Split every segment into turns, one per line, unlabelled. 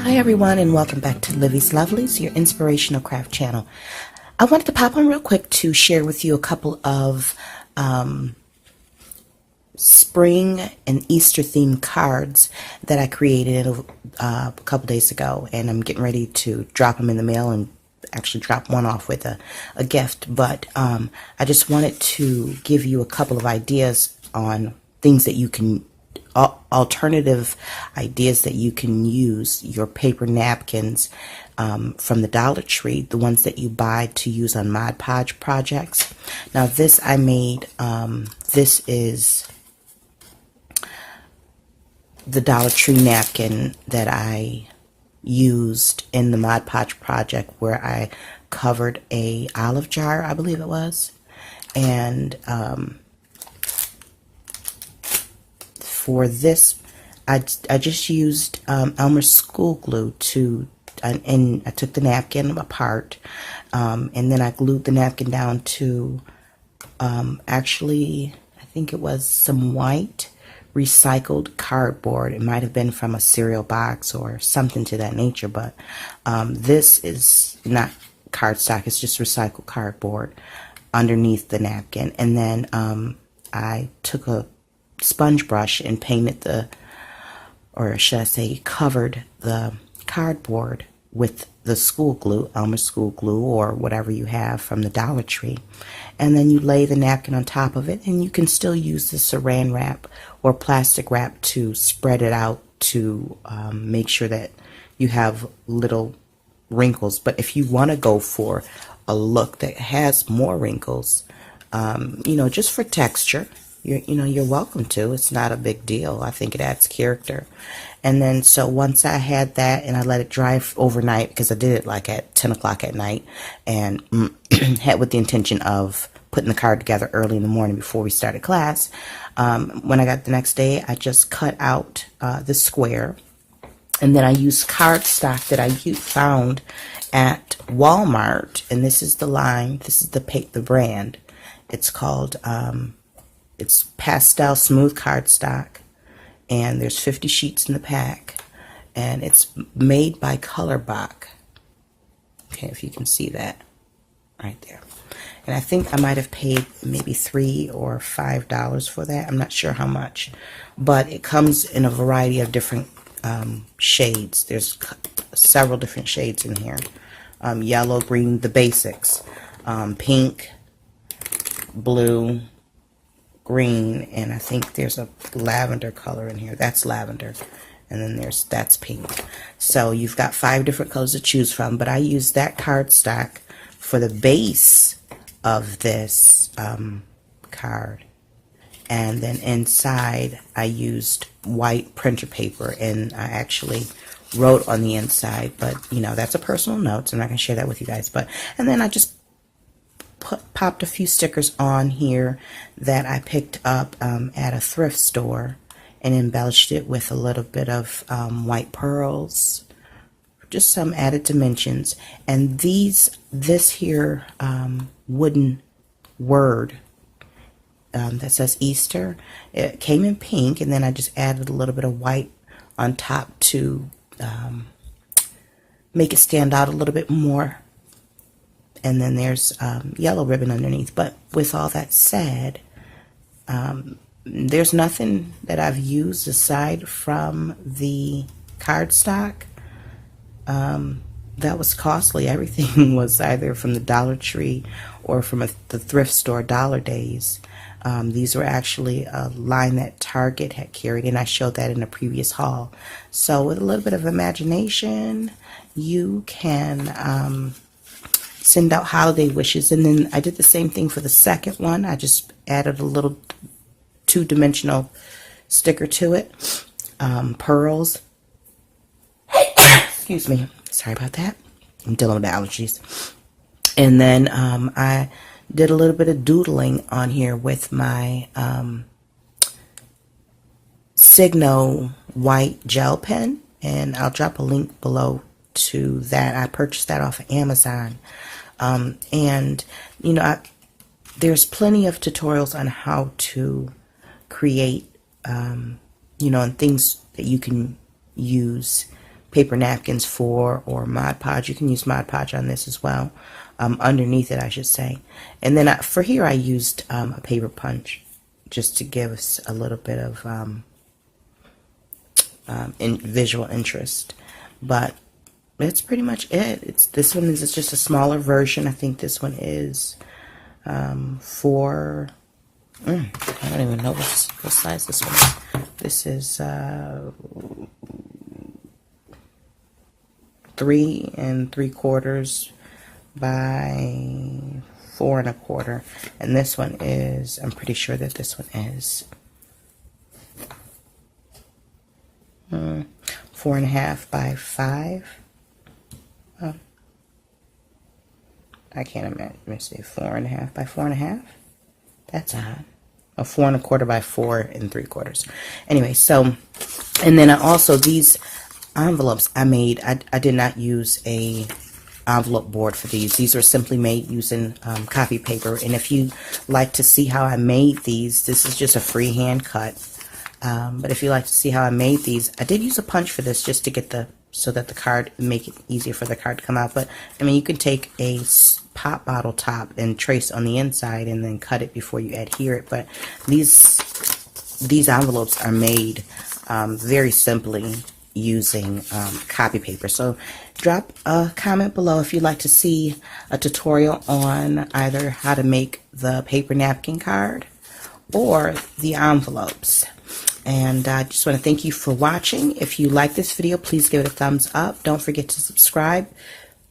Hi everyone, and welcome back to Livy's Lovelies, your inspirational craft channel. I wanted to pop on real quick to share with you a couple of spring and Easter themed cards that I created a couple days ago, and I'm getting ready to drop them in the mail and actually drop one off with a gift. But I just wanted to give you a couple of ideas on things that you can alternative ideas that you can use your paper napkins from the Dollar Tree, the ones that you buy to use on Mod Podge projects. Now this I made, this is the Dollar Tree napkin that I used in the Mod Podge project, where I covered a olive jar, I believe it was, and for this, I just used Elmer's school glue and I took the napkin apart, and then I glued the napkin down to, actually, I think it was some white recycled cardboard. It might have been from a cereal box or something to that nature, but this is not cardstock, it's just recycled cardboard underneath the napkin. And then I took a sponge brush and painted or should I say covered the cardboard with the school glue, Elmer's school glue, or whatever you have from the Dollar Tree. And then you lay the napkin on top of it, and you can still use the saran wrap or plastic wrap to spread it out to make sure that you have little wrinkles. But if you want to go for a look that has more wrinkles, just for texture, you're welcome to. It's not a big deal. I think it adds character. And then so once I had that and I let it dry overnight, because I did it like at 10 o'clock at night, and had with the intention of putting the card together early in the morning before we started class. When I got the next day, I just cut out the square, and then I used cardstock that I found at Walmart, and this is the line, this is the brand. It's called it's pastel smooth cardstock, and there's 50 sheets in the pack, and it's made by Colorbach. Okay, if you can see that right there. And I think I might have paid maybe $3 or $5 for that. I'm not sure how much, but it comes in a variety of different shades. There's several different shades in here. Yellow, green, the basics, pink, blue, green, and I think there's a lavender color in here. That's lavender. And then that's pink. So you've got 5 different colors to choose from, but I used that cardstock for the base of this card. And then inside I used white printer paper, and I actually wrote on the inside, but that's a personal note, so I'm not going to share that with you guys. And then I just popped a few stickers on here that I picked up at a thrift store, and embellished it with a little bit of white pearls, just some added dimensions. And this here wooden word that says Easter, it came in pink, and then I just added a little bit of white on top to make it stand out a little bit more. And then there's yellow ribbon underneath. But with all that said, there's nothing that I've used aside from the cardstock that was costly. Everything was either from the Dollar Tree or from the thrift store Dollar Days. These were actually a line that Target had carried, and I showed that in a previous haul. So with a little bit of imagination, you can send out holiday wishes. And then I did the same thing for the second one. I just added a little 2-dimensional sticker to it. Pearls. Excuse me. Sorry about that. I'm dealing with allergies. And then I did a little bit of doodling on here with my Signo white gel pen, and I'll drop a link below to that. I purchased that off of Amazon. And there's plenty of tutorials on how to create and things that you can use paper napkins for, or Mod Podge. You can use Mod Podge on this as well. Underneath it, I should say. And then for here, I used a paper punch just to give us a little bit of visual interest. But that's pretty much it. This one is just a smaller version. I think this one is for, I don't even know what size this one is. This is 3 3/4 by 4 1/4, and this one is, I'm pretty sure that this one is 4 1/2 by 5. Oh, I can't imagine. Let me see, 4 1/2 by 4 1/2. That's odd. Oh, 4 1/4 by 4 3/4. Anyway, so, and then I also, these envelopes I made, I did not use a envelope board for these. These are simply made using copy paper. And if you like to see how I made these, this is just a freehand cut. But if you like to see how I made these, I did use a punch for this just to get so that the card, make it easier for the card to come out. But I mean, you can take a pop bottle top and trace on the inside and then cut it before you adhere it. But these envelopes are made very simply using copy paper. So drop a comment below if you'd like to see a tutorial on either how to make the paper napkin card or the envelopes. And I just want to thank you for watching. If you like this video, please give it a thumbs up. Don't forget to subscribe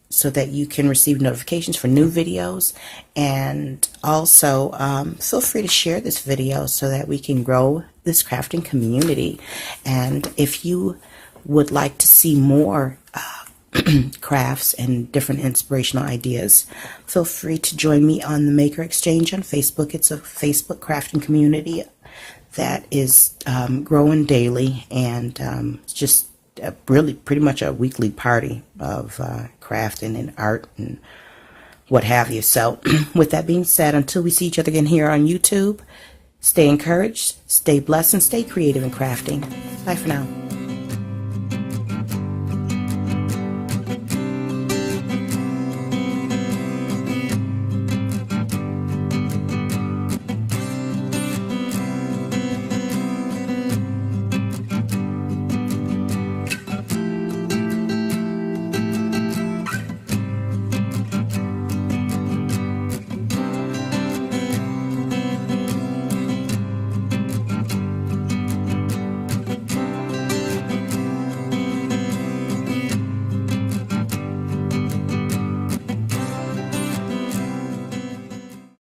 so that you can receive notifications for new videos. And also feel free to share this video so that we can grow this crafting community. And if you would like to see more crafts and different inspirational ideas, feel free to join me on the Maker Exchange on Facebook. It's a Facebook crafting community that is growing daily, and it's just really pretty much a weekly party of crafting and art and what have you. So with that being said, until we see each other again here on YouTube, stay encouraged, stay blessed, and stay creative in crafting. Bye for now.